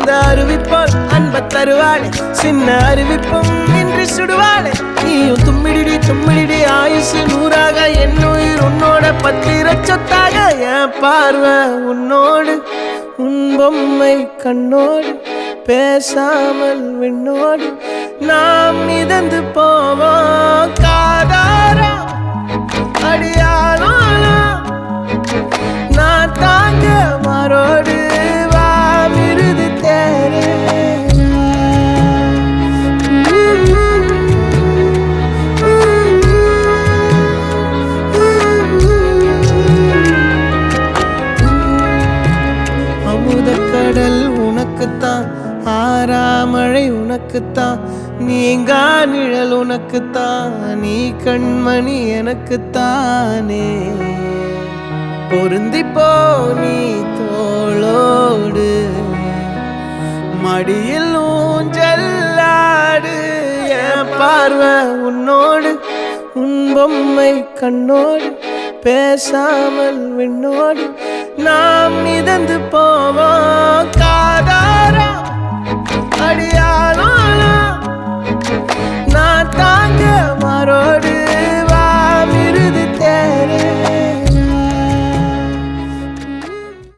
அந்த அறிவிப்போல் அன்ப தருவாளே சின்ன அறிவிப்பும் இன்று சுடுவாளே நீயும் தும்மிடி தும்மிடி ஆயுசு நூறாக என்னுயிர் உன்னோட பத்திர சொத்தாக என் பார்வை உன்னோடு உன் பொம்மை கண்ணோடு பேசாமல் விண்ணோடு நாம் மிதந்து போவோம் காதாரா அடியானோ நான் தாங்க மாறோடு வா மிருது தேரே அமுதக்கடல் உனக்குத்தான் ஆறாமழை உனக்குத்தான் நீங்கா நிழல் உனக்குத்தான் நீ கண்மணி எனக்குத்தானே பொருந்திப்போ நீ தோளோடு மடியில் ஊஞ்சல்லாடு என் பார்வை உன்னோடு உன் பொம்மை கண்ணோடு பேசாமல் விண்ணோடு நாம் மிதந்து போ